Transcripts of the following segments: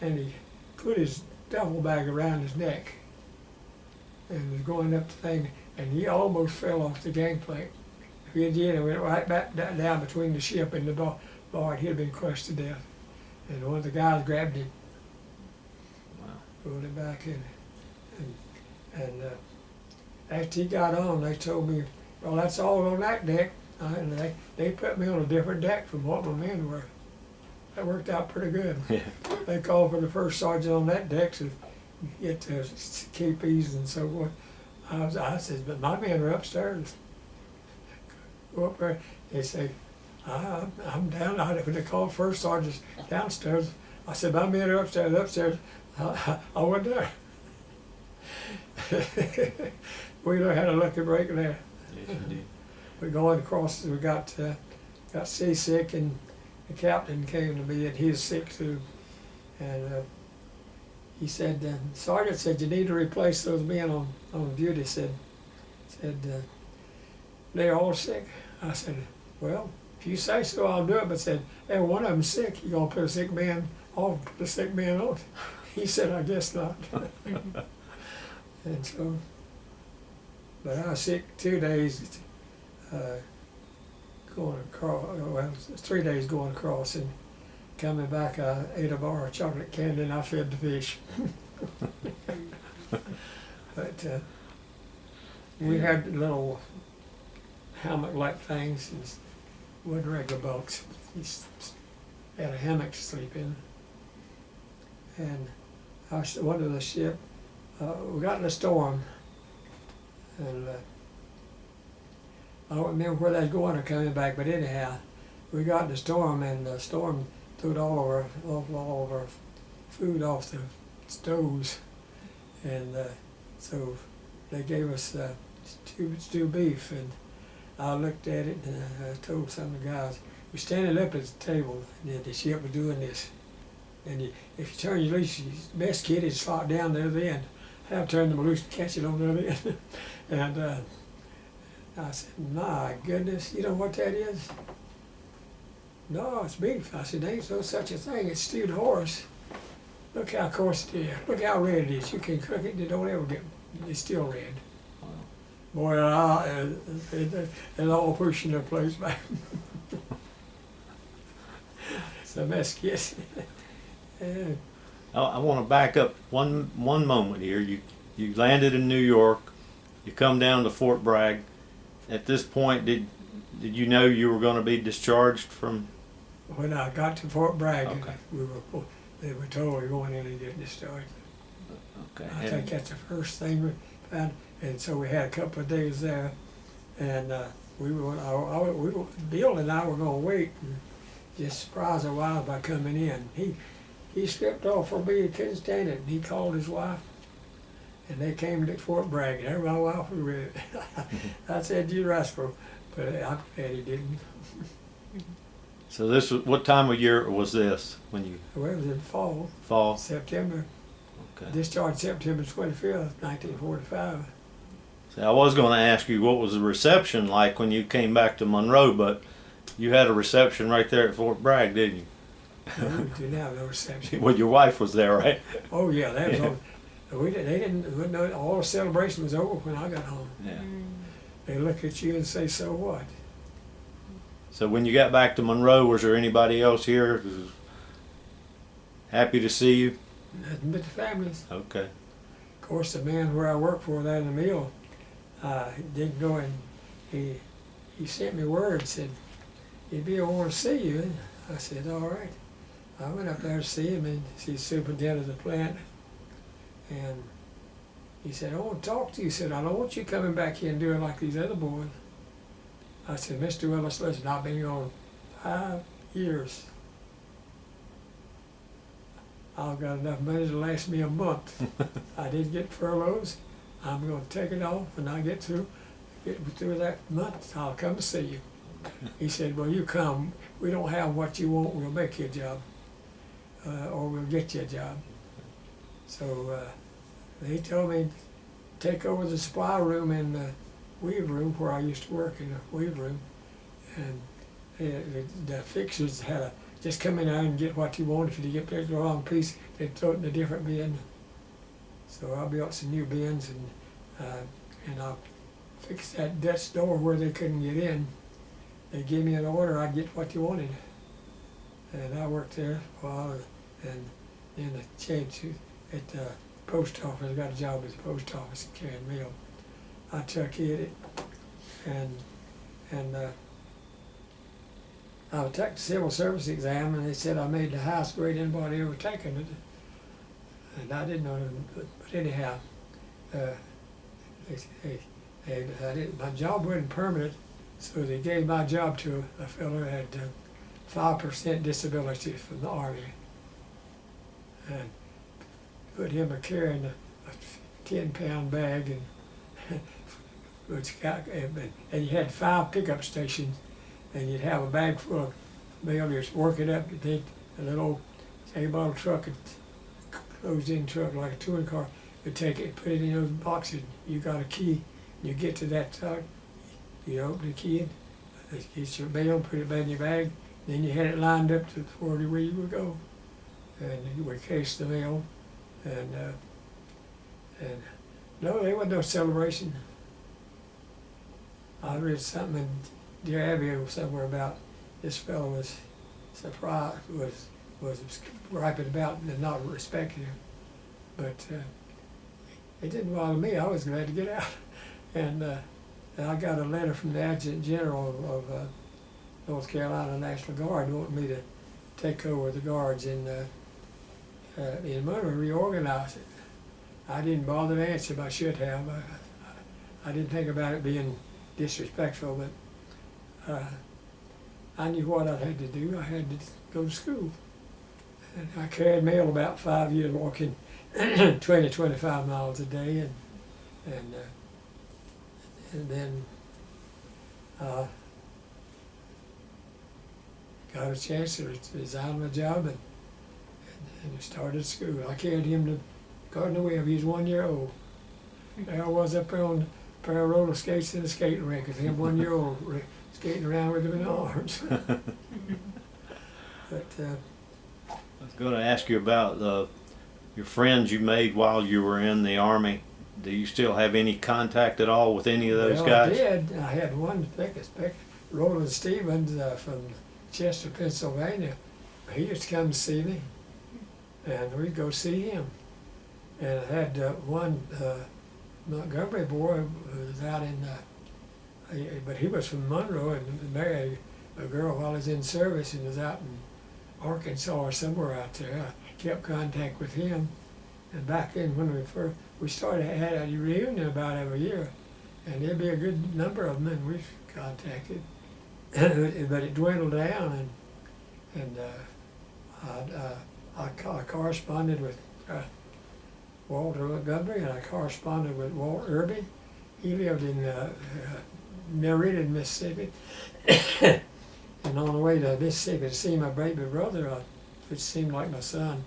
and he put his duffel bag around his neck and was going up the thing, and he almost fell off the gangplank. If he did, it went right back down between the ship and the board. He'd have been crushed to death. And one of the guys grabbed him, pulled him back in, and after he got on, they told me, well, that's all on that deck. And they put me on a different deck from what my men were. That worked out pretty good. Yeah. They called for the first sergeant on that deck to get the KPs and so forth. I said, but my men are upstairs. Go up there. They say, I'm down. When they called first sergeant downstairs, I said, my men are upstairs. Upstairs. I went there. We had a lucky break there. Yes, you did. We going across. We got seasick, and the captain came to me, and he was sick too. And he said, the sergeant said, you need to replace those men on duty. Said they're all sick. I said, well, if you say so, I'll do it. But said, hey, one of them's sick. You gonna put a sick man off, put a sick man on? He said, I guess not. And so, but I was sick 2 days going across. Well, 3 days going across, and coming back, I ate a bar of chocolate candy and I fed the fish. But we had little hammock-like things, and wasn't regular bunks. He had a hammock to sleep in. And I went to the ship. We got in a storm, and I don't remember where they was going or coming back, but anyhow, we got in a storm, and the storm threw all of our food off the stoves, and so they gave us stewed beef, and I looked at it, and I told some of the guys, we're standing up at the table, and the ship was doing this, and if you turn your loose, your best kid is slot down the other end. I'll turn them loose and catch it on the other end. And I said, my goodness, you know what that is? No, it's beef. I said, there ain't no such a thing. It's stewed horse. Look how coarse it is. Look how red it is. You can cook it and it don't ever get, it's still red. Boy, it's all pushing their place back. It's a mess, kids. Yeah. I want to back up one moment here. You landed in New York. You come down to Fort Bragg. At this point, did you know you were going to be discharged from? When I got to Fort Bragg, Okay. they were told we were going in and get discharged. Okay. I think that's the first thing we found. And so we had a couple of days there, and Bill and I were going to wait and just surprise a while by coming in. He slipped off for me, he couldn't stand it, and he called his wife, and they came to Fort Bragg, and there my wife was with it. I said, you rascal, but I'm glad he didn't. So this was, what time of year was this when you? Well, it was in fall. Fall. September. Okay. Discharged September 25th, 1945. See, I was going to ask you what was the reception like when you came back to Monroe, but you had a reception right there at Fort Bragg, didn't you? No, we didn't have no reception. Well, your wife was there, right? Oh yeah, that was all. They didn't know, all the celebration was over when I got home. Yeah. They look at you and say, so what? So when you got back to Monroe, was there anybody else here who was happy to see you? Nothing but the families. Okay. Of course, the man where I worked for there in the mill, didn't go, and he sent me word, said, he'd be want to see you. And I said, all right. I went up there to see him and see the superintendent of the plant, and he said, I want to talk to you. He said, I don't want you coming back here and doing like these other boys. I said, Mr. Willis, listen, I've been here on 5 years. I've got enough money to last me a month. I didn't get furloughs. I'm going to take it off, and I get through that month, I'll come to see you. He said, well, you come. We don't have what you want. We'll make you a job, or we'll get you a job. So they told me to take over the supply room in the weave room where I used to work, in the weave room, and the fixers had a just come in there and get what you want. If you get the wrong piece, they throw it in a different bin. So I built some new bins, and I fixed that Dutch door where they couldn't get in. They gave me an order, I'd get what you wanted. And I worked there for a while, and then I changed at the post office. I got a job at the post office carrying mail. I took it, and I took the civil service exam, and they said I made the highest grade anybody ever taken it. And I didn't know that, but anyhow, my job wasn't permanent, so they gave my job to a fellow who had 5% disability from the Army, and put him carrying a 10-pound bag, and and you had 5 pickup stations, and you'd have a bag full of mail. You'd work it up, you'd take a little bottle truck, a closed-in truck like a touring car. You'd take it, put it in those boxes. You got a key. You get to that truck, you open the key, get your mail, put it back in your bag. Then you had it lined up to where you would go, and you would case the mail, and no, there wasn't no celebration. I read something in Dear Abby somewhere about this fellow was surprised, was griping about and not respecting him, but it didn't bother me. I was glad to get out, and I got a letter from the Adjutant General of North Carolina National Guard wanting me to take over the guards in Monroe, reorganize it. I didn't bother to answer, but I should have. I didn't think about it being disrespectful, but I knew what I had to do. I had to go to school. And I carried mail about 5 years, walking 20-25 miles a day, and then got a chance to resign my job and started school. I carried him to Gardner Webb. He was 1 year old. There I was up there on a pair of roller skates in the skating rink with him 1 year old skating around with him in arms. But I was going to ask you about your friends you made while you were in the Army. Do you still have any contact at all with any of those guys? I did. I had one, Roland Stevens from Chester, Pennsylvania. He used to come to see me, and we'd go see him. And I had one Montgomery boy who was out in, but he was from Monroe and married a girl while he was in service and was out in Arkansas or somewhere out there. I kept contact with him. And back then when we started had a reunion about every year, and there'd be a good number of them and we contacted. But it dwindled down, and I corresponded with Walter Montgomery, and I corresponded with Walt Irby. He lived in Meriden, Mississippi. And on the way to Mississippi to see my baby brother, which seemed like my son,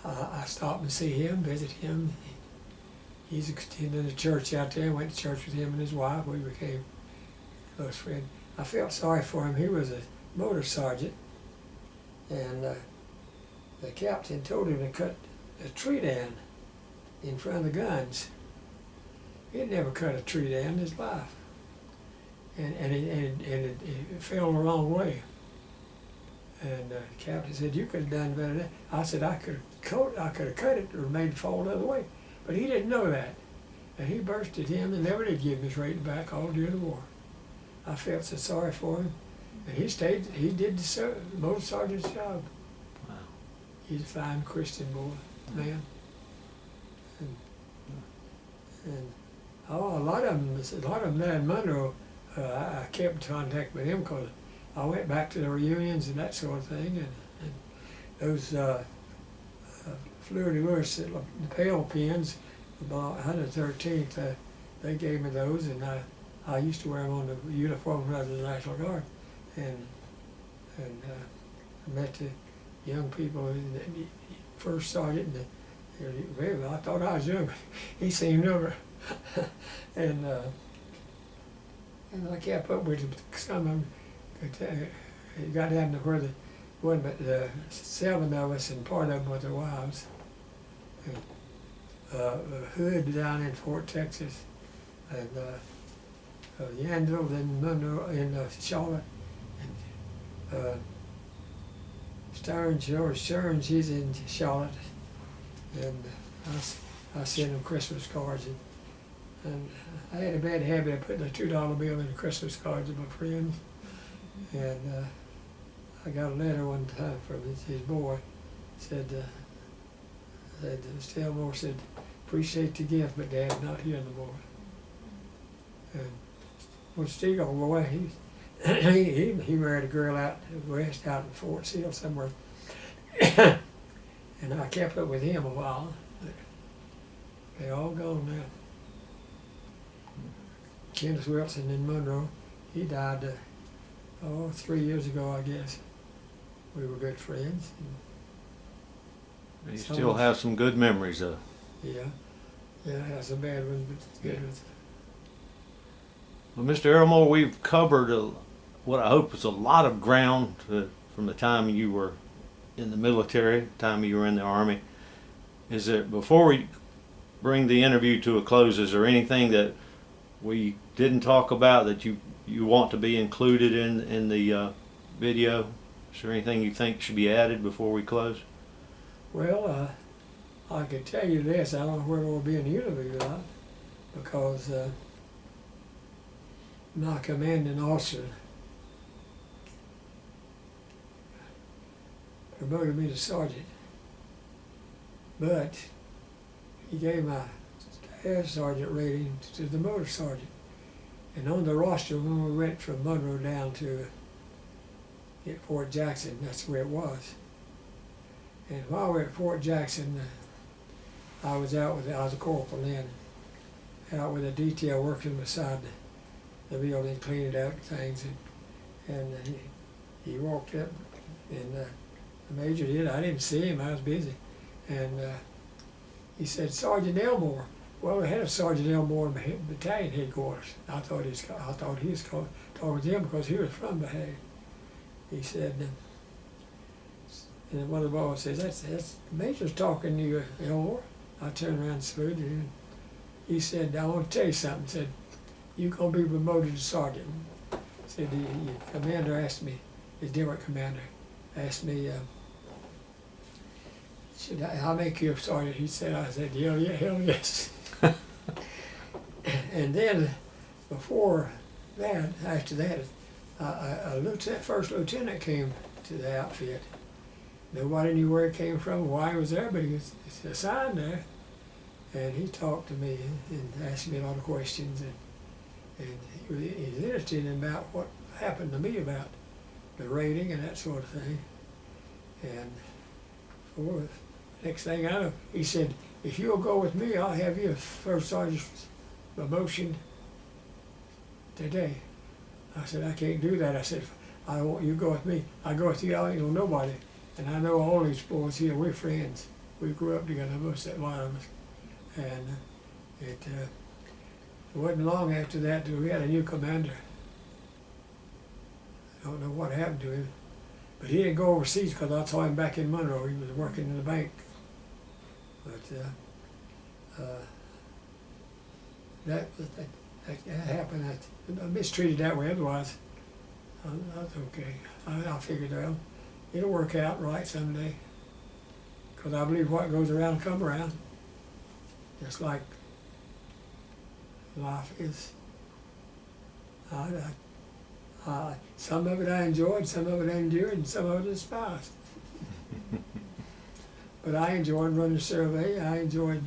I stopped and see him, visit him. He's attending a church out there. I went to church with him and his wife. We became close friends. I felt sorry for him. He was a motor sergeant, and the captain told him to cut a tree down in front of the guns. He'd never cut a tree down in his life, and it fell the wrong way. And the captain said, "You could have done better than that." I said, I could have cut it or made it fall the other way. But he didn't know that. And he bursted him and never did give him his rating back all during the war. I felt so sorry for him. And he did the motor sergeant's job. Wow. He's a fine Christian man. And a lot of them there in Monroe, I kept in contact with him because I went back to the reunions and that sort of thing, and those fleur-de-lis, the lapel pins, about 113th, they gave me those, and I used to wear them on the uniform of the National Guard, and I met the young people, the first sergeant, and I thought I was young, he seemed younger, and I kept up with some of them. It got down to where there wasn't but 7 of us, and part of them were their wives. Hood down in Fort Texas, and Yanville in Monroe, in Charlotte, and George Stearns, he's in Charlotte, and I sent him Christmas cards, and I had a bad habit of putting a $2 bill in the Christmas cards of my friends, and I got a letter one time from his boy, said Mr. Elmore said, appreciate the gift, but Dad's not here no more. And when Steve go away, he married a girl out west, out in Fort Sill somewhere. And I kept up with him a while, but they all gone now. Kenneth Wilson in Monroe, he died 3 years ago, I guess. We were good friends. You still have some good memories of. Yeah, I have some bad ones, but good ones. Well, Mr. Elmore, we've covered what I hope is a lot of ground from the time you were in the military, the time you were in the Army. Is there, before we bring the interview to a close, is there anything that we didn't talk about that you want to be included in the video? Is there anything you think should be added before we close? Well, I could tell you this, I don't know where we'll be in the interview or not, because my commanding officer promoted me to sergeant, but he gave my staff sergeant rating to the motor sergeant. And on the roster, when we went from Monroe down to Fort Jackson, that's where it was. And while we were at Fort Jackson, I was a corporal then, out with a detail working beside the building, cleaning up things, and he walked up, and the major did. I didn't see him, I was busy, and he said, Sergeant Elmore. Well, we had a Sergeant Elmore in battalion headquarters. I thought he was talking to him because he was from battalion. He said, and one of the boys says, that's the major's talking to you, Elmore. I turned around and saluted him. He said, I want to tell you something. He said, you're going to be promoted to sergeant. Said, the commander asked me, the different commander, asked me, should I make you a sergeant? He said, I said, hell yes. And then, before that, after that, first lieutenant came to the outfit. Nobody knew where he came from, why he was there, but he was assigned there. And he talked to me and asked me a lot of questions, and he was interested in about what happened to me about the rating and that sort of thing. And for next thing I know, he said, if you'll go with me, I'll have you a first sergeant's promotion today. I said, I can't do that. I said, I want you to go with me. I go with you, I ain't know nobody. And I know all these boys here, we're friends. We grew up together, a lot of us. And it wasn't long after that that we had a new commander. I don't know what happened to him, but he didn't go overseas because I saw him back in Monroe. He was working in the bank. But that happened. I mistreated that way. Otherwise, that's okay. I figured, well, it'll work out right someday. Because I believe what goes around come around. Just like life is. Some of it I enjoyed, some of it I endured, and some of it I despised. But I enjoyed running a survey. I enjoyed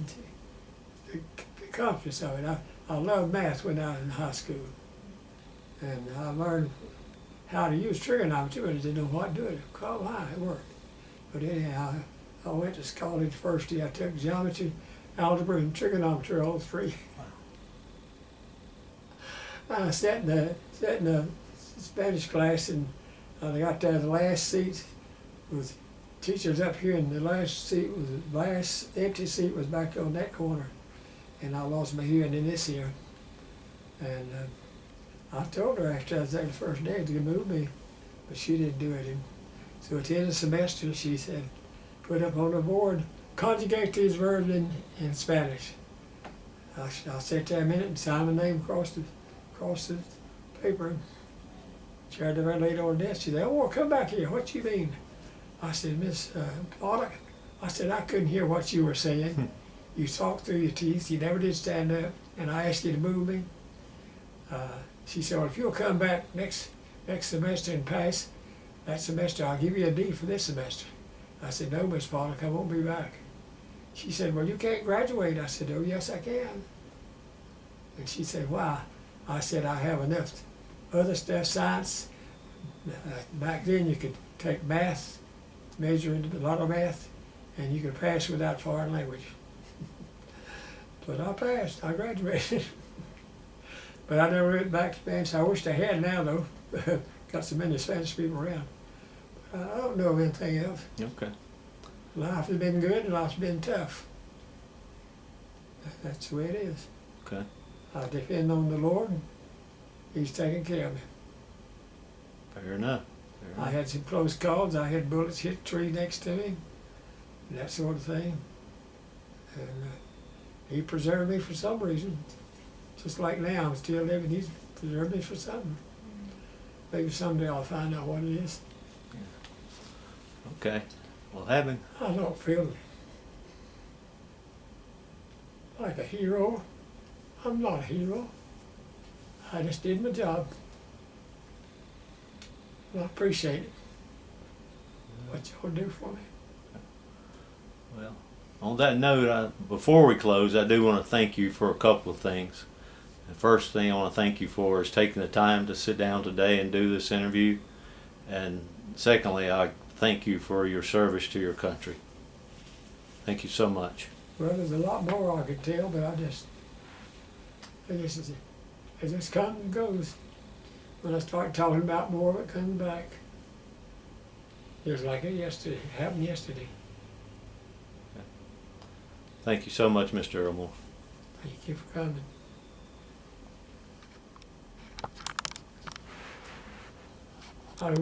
the accomplishments of it. I loved math when I was in high school. And I learned how to use trigonometry, but I didn't know what to do. Why it worked. But anyhow, I went to college first year. I took geometry, algebra, and trigonometry, all three. I sat in the Spanish class, and I got there. The last seat was teachers up here, and the last empty seat was back on that corner, and I lost my hearing in this ear. And I told her after I was there the first day to move me. but she didn't do it. And so at the end of the semester, she said, put up on the board, conjugate these verbs in Spanish. I sat there a minute and signed my name across the paper. She had the lady on the desk. She said, "Oh, come back here. What you mean?" I said, "Miss Pollock," I said, "I couldn't hear what you were saying. You talked through your teeth. You never did stand up, and I asked you to move me." She said, "Well, if you'll come back next semester and pass that semester, I'll give you a D for this semester." I said, "No, Miss Pollock, I won't be back." She said, "Well, you can't graduate." I said, "Oh, yes, I can." And she said, "Why?" I said, "I have enough other stuff, science. Back then you could take math, major into a lot of math, and you could pass without foreign language." But I passed, I graduated. But I never went back to Spanish. I wished I had now, though. Got so many Spanish people around. But I don't know of anything else. Okay. Life has been good and life's been tough. That's the way it is. Okay. I depend on the Lord, and He's taking care of me. Fair enough. Fair I enough. had some close calls. I had bullets hit a tree next to me, and that sort of thing. And He preserved me for some reason. Just like now, I'm still living. He's preserved me for something. Maybe someday I'll find out what it is. Okay. Well, having I don't feel like a hero. I'm not a hero. I just did my job. And I appreciate it. What y'all do for me. well, on that note, before we close, I do want to thank you for a couple of things. The first thing I want to thank you for is taking the time to sit down today and do this interview. And secondly, I thank you for your service to your country. Thank you so much. Well, there's a lot more I could tell, but it just comes and goes. When I start talking about more of it comes back. It was like it yesterday. It happened yesterday. Thank you so much, Mr. Elmore. Thank you for coming. I